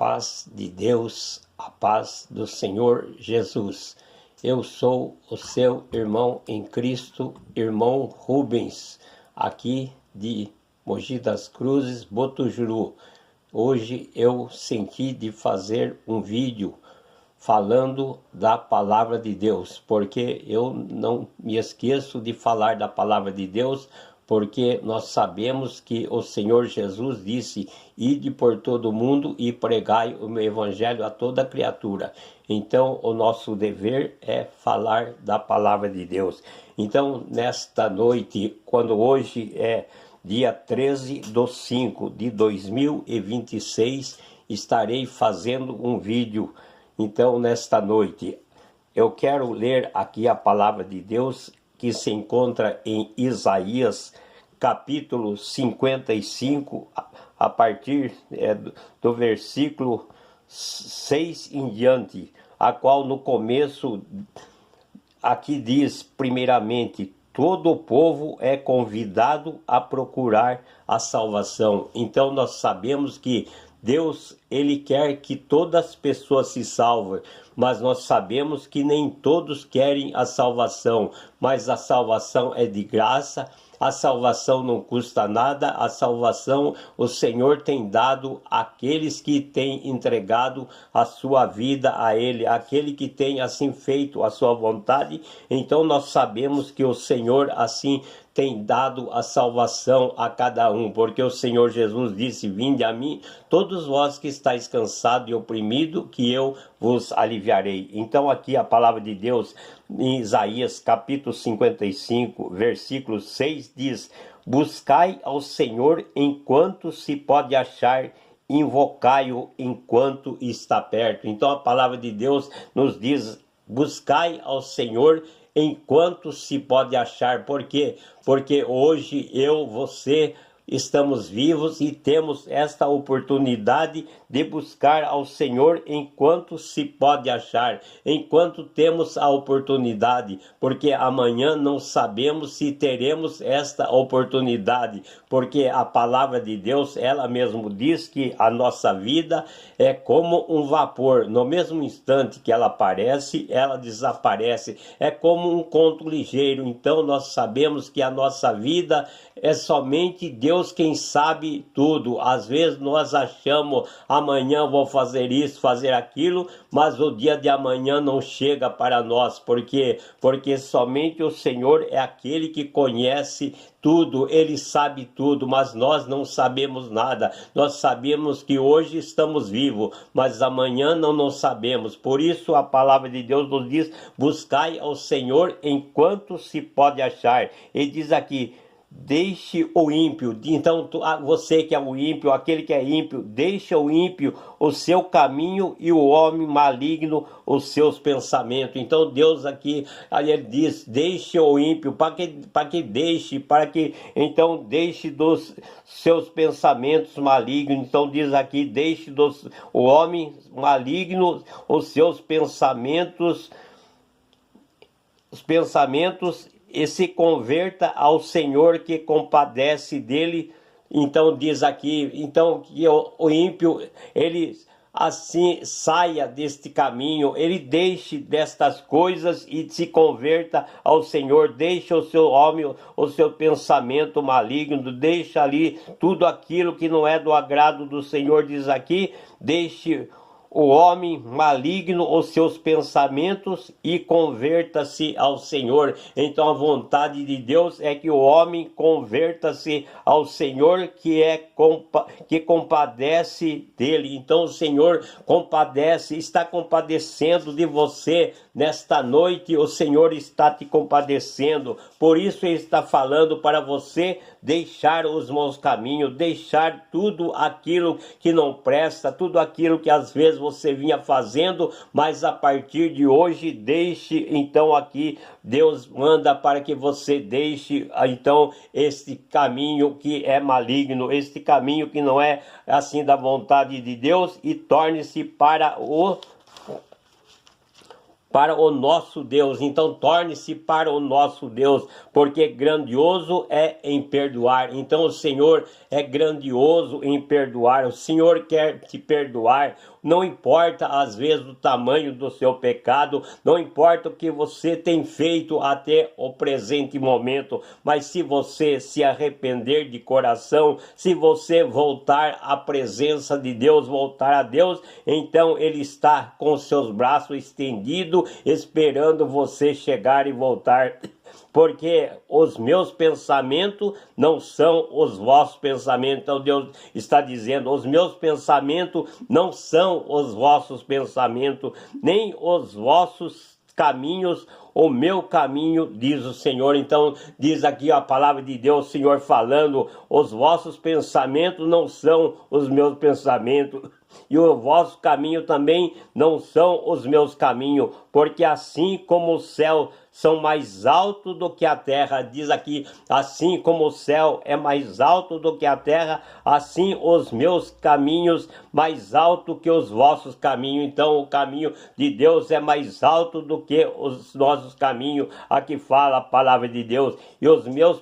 paz de Deus, a paz do Senhor Jesus. Eu sou o seu irmão em Cristo, irmão Rubens, aqui de Mogi das Cruzes, Botujuru. Hoje eu senti de fazer um vídeo falando da palavra de Deus, porque eu não me esqueço de falar da palavra de Deus, porque nós sabemos que o Senhor Jesus disse: ide por todo o mundo e pregai o meu evangelho a toda criatura. Então o nosso dever é falar da palavra de Deus. Então nesta noite, quando hoje é dia 13/5/2026, estarei fazendo um vídeo. Então nesta noite eu quero ler aqui a palavra de Deus, que se encontra em Isaías, capítulo 55, a partir do versículo 6 em diante, a qual no começo aqui diz, primeiramente: todo o povo é convidado a procurar a salvação. Então nós sabemos que Deus, Ele quer que todas as pessoas se salvem, mas nós sabemos que nem todos querem a salvação, mas a salvação é de graça, a salvação não custa nada, a salvação o Senhor tem dado àqueles que têm entregado a sua vida a Ele, aquele que tem assim feito a sua vontade. Então nós sabemos que o Senhor assim tem dado a salvação a cada um, porque o Senhor Jesus disse: vinde a mim, todos vós que estáis cansados e oprimidos, que eu vos aliviarei. Então aqui a palavra de Deus, em Isaías capítulo 55, versículo 6, diz: buscai ao Senhor enquanto se pode achar, invocai-o enquanto está perto. Então a palavra de Deus nos diz: buscai ao Senhor enquanto se pode achar. Por quê? Porque hoje eu, você, estamos vivos e temos esta oportunidade de buscar ao Senhor enquanto se pode achar, enquanto temos a oportunidade, porque amanhã não sabemos se teremos esta oportunidade, porque a palavra de Deus, ela mesmo diz que a nossa vida é como um vapor, no mesmo instante que ela aparece, ela desaparece, é como um conto ligeiro. Então nós sabemos que a nossa vida é somente Deus quem sabe tudo. Às vezes nós achamos: amanhã vou fazer isso, fazer aquilo, mas o dia de amanhã não chega para nós. Por quê? Porque somente o Senhor é aquele que conhece tudo, Ele sabe tudo, mas nós não sabemos nada. Nós sabemos que hoje estamos vivos, mas amanhã não sabemos. Por isso a palavra de Deus nos diz: buscai ao Senhor enquanto se pode achar. Ele diz aqui: deixe o ímpio. Então você que é o ímpio, aquele que é ímpio, deixa o ímpio o seu caminho e o homem maligno os seus pensamentos. Então Deus aqui, aí ele diz: deixe o ímpio, para que deixe, para que então deixe dos seus pensamentos malignos. Então diz aqui: deixe o homem maligno os seus pensamentos, e se converta ao Senhor, que compadece dele. Então diz aqui, então que o ímpio, ele assim saia deste caminho, ele deixe destas coisas e se converta ao Senhor. Deixa o seu homem, o seu pensamento maligno, deixa ali tudo aquilo que não é do agrado do Senhor. Diz aqui: deixe o homem maligno os seus pensamentos e converta-se ao Senhor. Então a vontade de Deus é que o homem converta-se ao Senhor, que compadece dele. Então o Senhor compadece, está compadecendo de você nesta noite. O Senhor está te compadecendo, por isso Ele está falando para você deixar os maus caminhos, deixar tudo aquilo que não presta, tudo aquilo que às vezes você vinha fazendo, mas a partir de hoje deixe. Então aqui Deus manda para que você deixe então este caminho que é maligno, este caminho que não é assim da vontade de Deus, e torne-se para para o nosso Deus. Então torne-se para o nosso Deus, porque grandioso é em perdoar. Então o Senhor é grandioso em perdoar. O Senhor quer te perdoar. Não importa às vezes o tamanho do seu pecado, não importa o que você tem feito até o presente momento, mas se você se arrepender de coração, se você voltar à presença de Deus, voltar a Deus, então Ele está com seus braços estendidos, esperando você chegar e voltar. Porque os meus pensamentos não são os vossos pensamentos. Então Deus está dizendo, os meus pensamentos não são os vossos pensamentos, nem os vossos caminhos, o meu caminho, diz o Senhor. Então diz aqui a palavra de Deus, o Senhor falando, os vossos pensamentos não são os meus pensamentos, e o vosso caminho também não são os meus caminhos, porque assim como o céu são mais altos do que a terra, diz aqui, assim como o céu é mais alto do que a terra, assim os meus caminhos mais alto que os vossos caminhos. Então o caminho de Deus é mais alto do que os nossos caminhos. Aqui fala a palavra de Deus, e os meus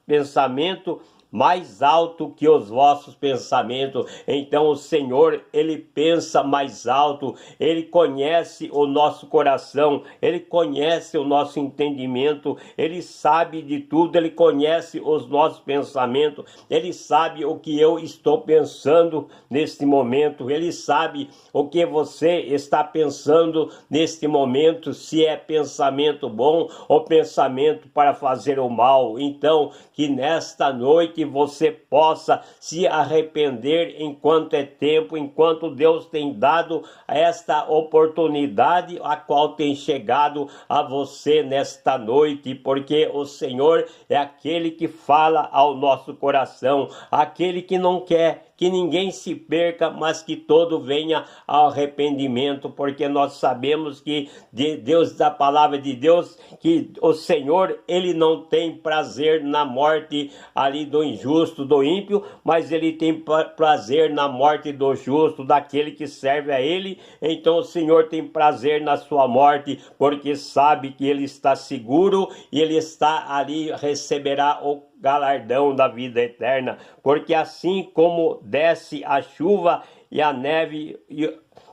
pensamentos mais alto que os vossos pensamentos. Então o Senhor, Ele pensa mais alto, Ele conhece o nosso coração, Ele conhece o nosso entendimento, Ele sabe de tudo, Ele conhece os nossos pensamentos, Ele sabe o que eu estou pensando neste momento, Ele sabe o que você está pensando neste momento, se é pensamento bom ou pensamento para fazer o mal. Então, que nesta noite você possa se arrepender enquanto é tempo, enquanto Deus tem dado esta oportunidade a qual tem chegado a você nesta noite, porque o Senhor é aquele que fala ao nosso coração, aquele que não quer que ninguém se perca, mas que todo venha ao arrependimento, porque nós sabemos que de Deus, da palavra de Deus, que o Senhor, Ele não tem prazer na morte ali do injusto, do ímpio, mas Ele tem prazer na morte do justo, daquele que serve a Ele. Então o Senhor tem prazer na sua morte, porque sabe que Ele está seguro e Ele está ali, receberá o galardão da vida eterna, porque assim como desce a chuva e a neve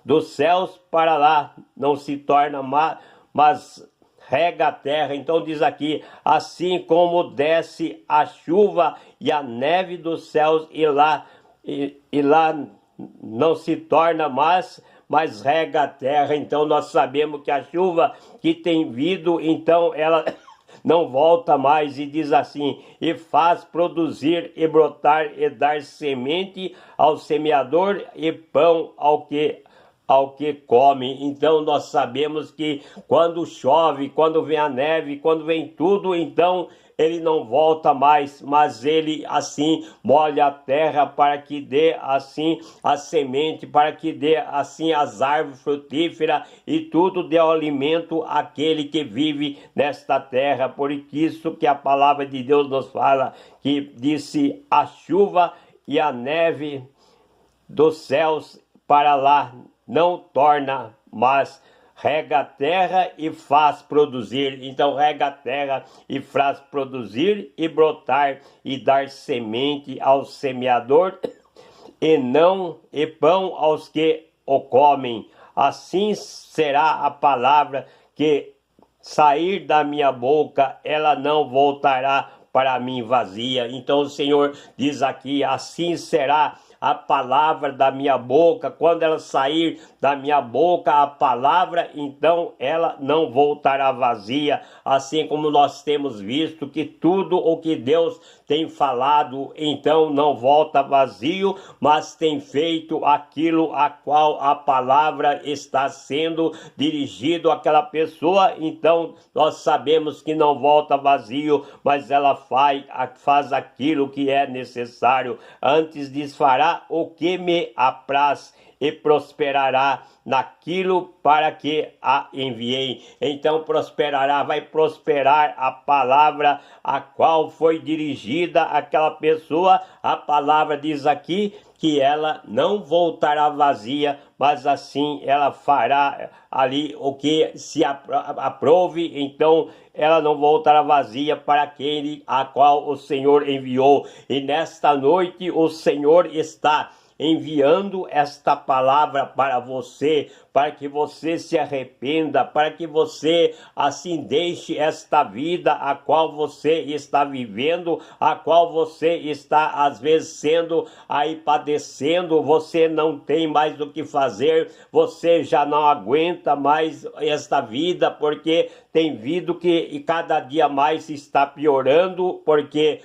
dos céus para lá, não se torna mas rega a terra. Então diz aqui, assim como desce a chuva e a neve dos céus e lá não se torna mas rega a terra. Então nós sabemos que a chuva que tem vindo, então ela não volta mais, e diz assim, e faz produzir e brotar e dar semente ao semeador e pão ao que come. Então nós sabemos que quando chove, quando vem a neve, quando vem tudo, então ele não volta mais, mas ele assim molha a terra para que dê assim a semente, para que dê assim as árvores frutíferas e tudo dê alimento àquele que vive nesta terra. Por isso que a palavra de Deus nos fala, que disse a chuva e a neve dos céus para lá não torna, mas rega a terra e faz produzir. Então rega a terra e faz produzir e brotar e dar semente ao semeador e pão aos que o comem. Assim será a palavra que sair da minha boca, ela não voltará para mim vazia. Então o Senhor diz aqui, assim será a palavra da minha boca, quando ela sair da minha boca a palavra, então ela não voltará vazia, assim como nós temos visto que tudo o que Deus tem falado, então não volta vazio, mas tem feito aquilo a qual a palavra está sendo dirigido àquela pessoa. Então nós sabemos que não volta vazio, mas ela faz aquilo que é necessário. Antes diz, fará o que me apraz e prosperará naquilo para que a enviei. Então prosperará, vai prosperar a palavra a qual foi dirigida àquela pessoa. A palavra diz aqui que ela não voltará vazia, mas assim ela fará ali o que se aprove. Então ela não voltará vazia para aquele a qual o Senhor enviou. E nesta noite o Senhor está enviando esta palavra para você, para que você se arrependa, para que você assim deixe esta vida a qual você está vivendo, a qual você está às vezes sendo aí padecendo. Você não tem mais o que fazer, você já não aguenta mais esta vida, porque tem vindo que cada dia mais está piorando, porque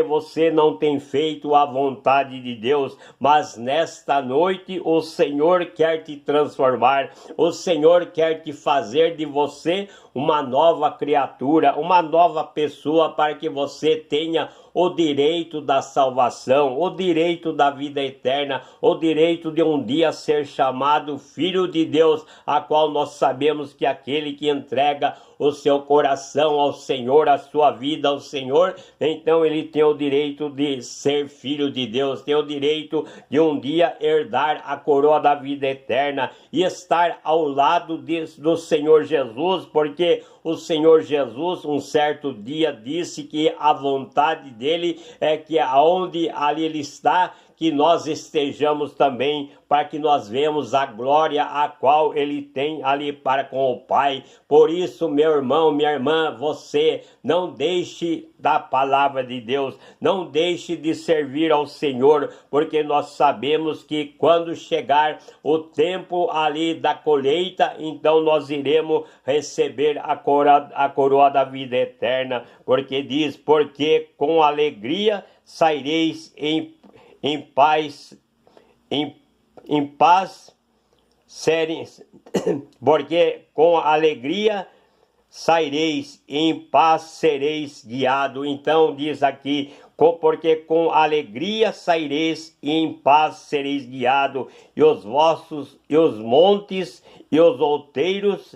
você não tem feito a vontade de Deus. Mas nesta noite o Senhor quer te transformar, o Senhor quer te fazer de você uma nova criatura, uma nova pessoa, para que você tenha o direito da salvação, o direito da vida eterna, o direito de um dia ser chamado filho de Deus, a qual nós sabemos que aquele que entrega o seu coração ao Senhor, a sua vida ao Senhor, então ele tem o direito de ser filho de Deus, tem o direito de um dia herdar a coroa da vida eterna e estar ao lado do Senhor Jesus, porque o Senhor Jesus um certo dia disse que a vontade dele é que aonde ali ele está, que nós estejamos também, para que nós vemos a glória a qual ele tem ali para com o Pai. Por isso, meu irmão, minha irmã, você não deixe da palavra de Deus, não deixe de servir ao Senhor, porque nós sabemos que quando chegar o tempo ali da colheita, então nós iremos receber a coroa da vida eterna, porque diz, porque com alegria saireis em paz, em paz, porque com alegria saireis, em paz sereis guiados. Então diz aqui, porque com alegria saireis e em paz sereis guiados, e os montes e os outeiros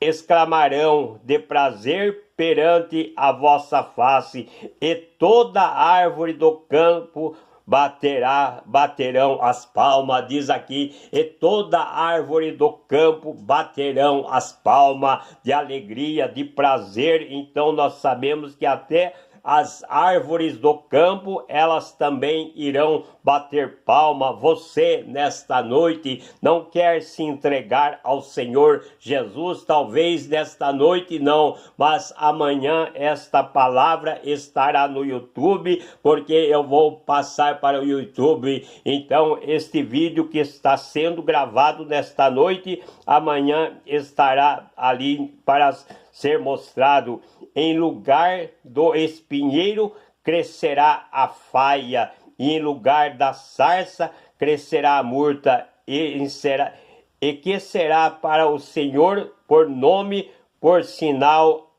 exclamarão de prazer perante a vossa face, e toda árvore do campo baterão as palmas. Diz aqui, e toda árvore do campo baterão as palmas de alegria, de prazer. Então nós sabemos que até as árvores do campo, elas também irão bater palma. Você, nesta noite, não quer se entregar ao Senhor Jesus? Talvez nesta noite não, mas amanhã esta palavra estará no YouTube, porque eu vou passar para o YouTube. Então, este vídeo que está sendo gravado nesta noite, amanhã estará ali para ser mostrado. Em lugar do espinheiro crescerá a faia, e em lugar da sarça crescerá a murta, e que será para o Senhor por nome, por sinal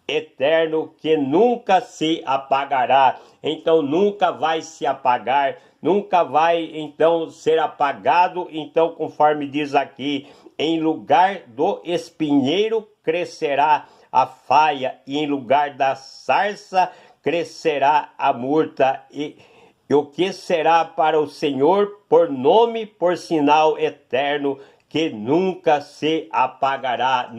eterno, que nunca se apagará. Então nunca vai se apagar, nunca vai então ser apagado. Então, conforme diz aqui, em lugar do espinheiro crescerá a faia, e em lugar da sarça crescerá a murta, e o que será para o Senhor por nome, por sinal eterno, que nunca se apagará,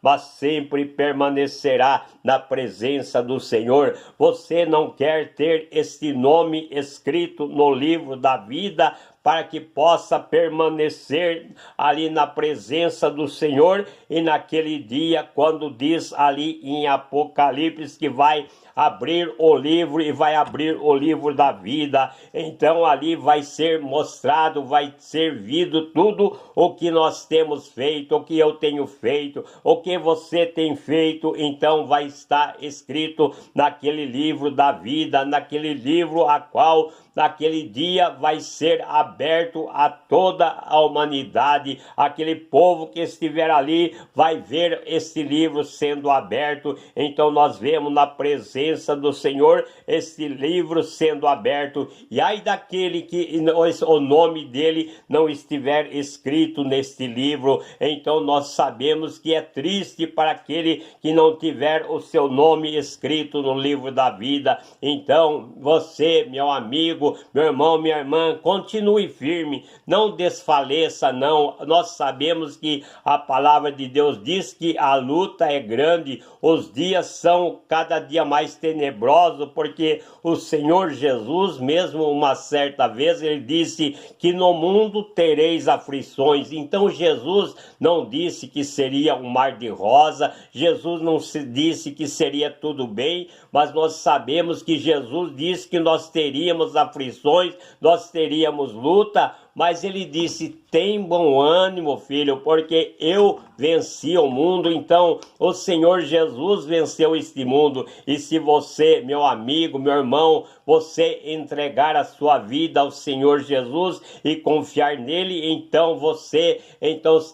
mas sempre permanecerá na presença do Senhor. Você não quer ter este nome escrito no livro da vida, para que possa permanecer ali na presença do Senhor, e naquele dia, quando diz ali em Apocalipse que vai abrir o livro e vai abrir o livro da vida, então ali vai ser mostrado, vai ser visto tudo o que nós temos feito, o que eu tenho feito, o que você tem feito. Então vai estar escrito naquele livro da vida, naquele livro a qual naquele dia vai ser aberto aberto a toda a humanidade. Aquele povo que estiver ali vai ver este livro sendo aberto. Então nós vemos na presença do Senhor este livro sendo aberto. E ai daquele que o nome dele não estiver escrito neste livro. Então nós sabemos que é triste para aquele que não tiver o seu nome escrito no livro da vida. Então você, meu amigo, meu irmão, minha irmã, continue firme, não desfaleça não. Nós sabemos que a palavra de Deus diz que a luta é grande, os dias são cada dia mais tenebrosos, porque o Senhor Jesus, mesmo uma certa vez, ele disse que no mundo tereis aflições. Então Jesus não disse que seria um mar de rosa, Jesus não disse que seria tudo bem, mas nós sabemos que Jesus disse que nós teríamos aflições, nós teríamos luta, mas ele disse: tem bom ânimo, filho, porque eu venci o mundo. Então o Senhor Jesus venceu este mundo. E se você, meu amigo, meu irmão, você entregar a sua vida ao Senhor Jesus e confiar nele, então você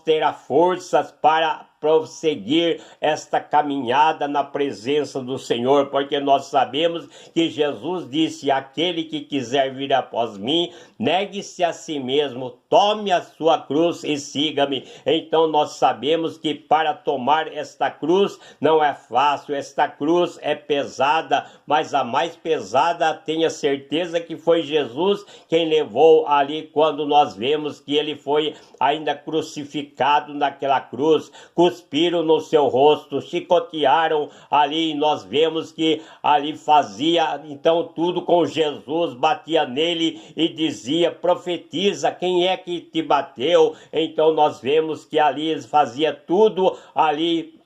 terá forças para prosseguir esta caminhada na presença do Senhor, porque nós sabemos que Jesus disse: aquele que quiser vir após mim, negue-se a si mesmo, tome a sua cruz e siga-me. Então nós sabemos que para tomar esta cruz não é fácil, esta cruz é pesada, mas a mais pesada, tenha certeza que foi Jesus quem levou ali, quando nós vemos que ele foi ainda crucificado naquela cruz. Cuspiram no seu rosto, chicotearam ali, e nós vemos que ali fazia então tudo com Jesus, batia nele e dizia: profetiza, quem é que te bateu? Então nós vemos que ali fazia tudo ali,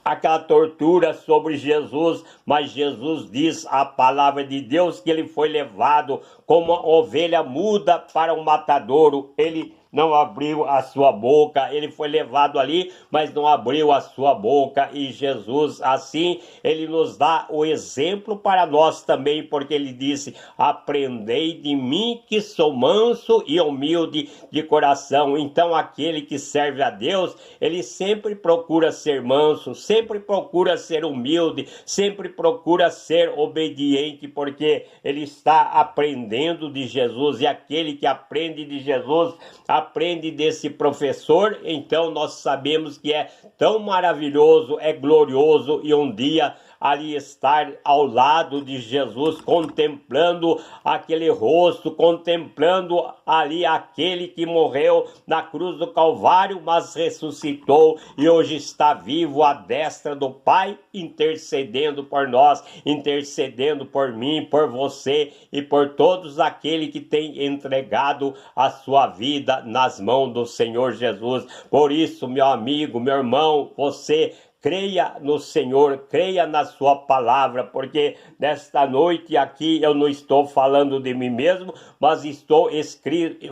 aquela tortura sobre Jesus, mas Jesus diz a palavra de Deus que ele foi levado como uma ovelha muda para um matadouro. Ele não abriu a sua boca, ele foi levado ali, mas não abriu a sua boca. E Jesus, assim, ele nos dá o exemplo para nós também, porque ele disse: aprendei de mim que sou manso e humilde de coração. Então aquele que serve a Deus, ele sempre procura ser manso, sempre procura ser humilde, sempre procura ser obediente, porque ele está aprendendo de Jesus. E aquele que aprende de Jesus aprende desse professor. Então nós sabemos que é tão maravilhoso, é glorioso, e um dia ali estar ao lado de Jesus, contemplando aquele rosto, contemplando ali aquele que morreu na cruz do Calvário, mas ressuscitou e hoje está vivo à destra do Pai, intercedendo por nós, intercedendo por mim, por você e por todos aqueles que têm entregado a sua vida nas mãos do Senhor Jesus. Por isso, meu amigo, meu irmão, você creia no Senhor, creia na sua palavra, porque nesta noite aqui eu não estou falando de mim mesmo, mas estou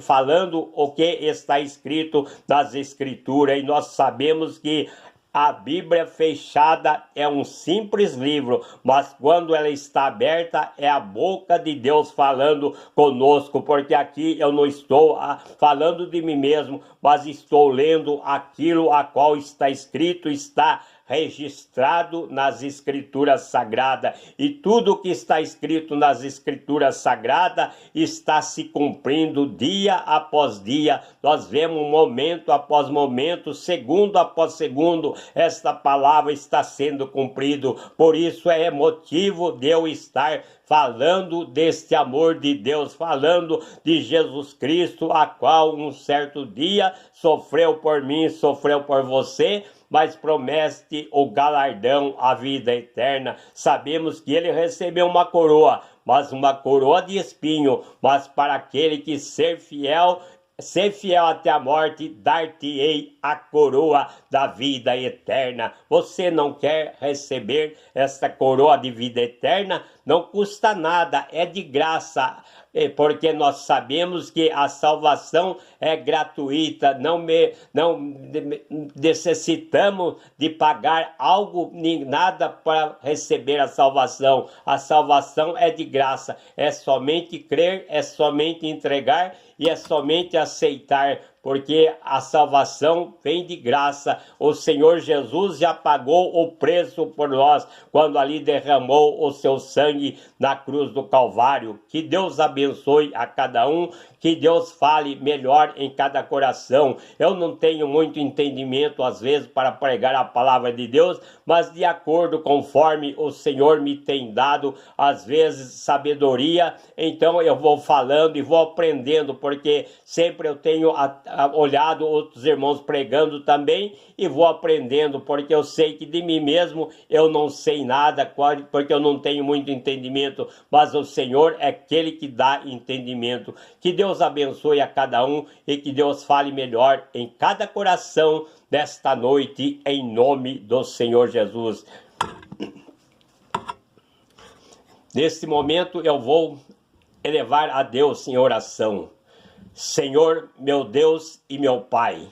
falando o que está escrito nas Escrituras. E nós sabemos que a Bíblia fechada é um simples livro, mas quando ela está aberta é a boca de Deus falando conosco, porque aqui eu não estou falando de mim mesmo, mas estou lendo aquilo a qual está escrito, está registrado nas Escrituras Sagradas, e tudo que está escrito nas Escrituras Sagradas está se cumprindo dia após dia. Nós vemos momento após momento, segundo após segundo, esta palavra está sendo cumprido. Por isso é motivo de eu estar falando deste amor de Deus, falando de Jesus Cristo, a qual um certo dia sofreu por mim, sofreu por você, mas promete o galardão, a vida eterna. Sabemos que ele recebeu uma coroa, mas uma coroa de espinho, mas para aquele que ser fiel até a morte, dar-te-ei a coroa da vida eterna. Você não quer receber esta coroa de vida eterna? não custa nada, é de graça, porque nós sabemos que a salvação é gratuita, não necessitamos de pagar algo nem nada para receber a salvação. A salvação é de graça, é somente crer, é somente entregar e é somente aceitar, porque a salvação vem de graça. O Senhor Jesus já pagou o preço por nós, quando ali derramou o seu sangue na cruz do Calvário. Que Deus abençoe a cada um, que Deus fale melhor em cada coração. Eu não tenho muito entendimento, às vezes, para pregar a palavra de Deus, mas de acordo conforme o Senhor me tem dado, às vezes, sabedoria, então eu vou falando e vou aprendendo, porque sempre eu tenho olhado outros irmãos pregando também e vou aprendendo, porque eu sei que de mim mesmo eu não sei nada, porque eu não tenho muito entendimento, mas o Senhor é aquele que dá entendimento. Que Deus abençoe a cada um e que Deus fale melhor em cada coração desta noite, em nome do Senhor Jesus. Neste momento eu vou elevar a Deus em oração. Senhor, meu Deus e meu Pai,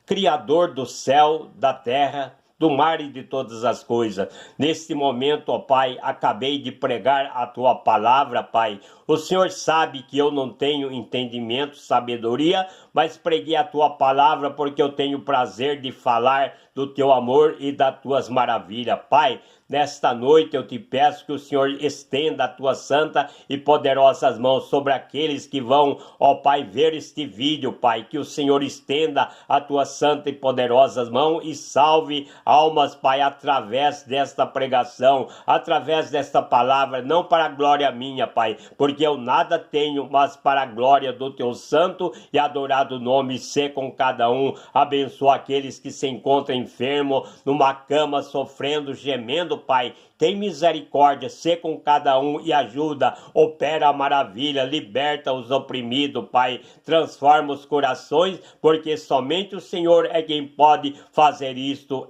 Criador do céu, da terra, do mar e de todas as coisas. Neste momento, ó Pai, acabei de pregar a Tua palavra, Pai. O Senhor sabe que eu não tenho entendimento, sabedoria, mas preguei a Tua palavra porque eu tenho prazer de falar do Teu amor e das Tuas maravilhas. Pai, nesta noite eu te peço que o Senhor estenda a Tua santa e poderosas mãos sobre aqueles que vão, ó Pai, ver este vídeo, Pai. Que o Senhor estenda a Tua santa e poderosas mãos e salve almas, Pai, através desta pregação, através desta palavra, não para a glória minha, Pai, porque eu nada tenho, mas para a glória do Teu santo e adorado nome, ser com cada um. Abençoa aqueles que se encontram enfermos, numa cama, sofrendo, gemendo, Pai. Tem misericórdia, ser com cada um e ajuda, opera a maravilha, liberta os oprimidos, Pai, transforma os corações, porque somente o Senhor é quem pode fazer isto,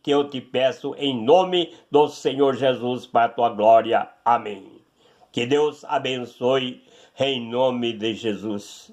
que eu te peço em nome do Senhor Jesus, para a tua glória. Amém. Que Deus abençoe em nome de Jesus.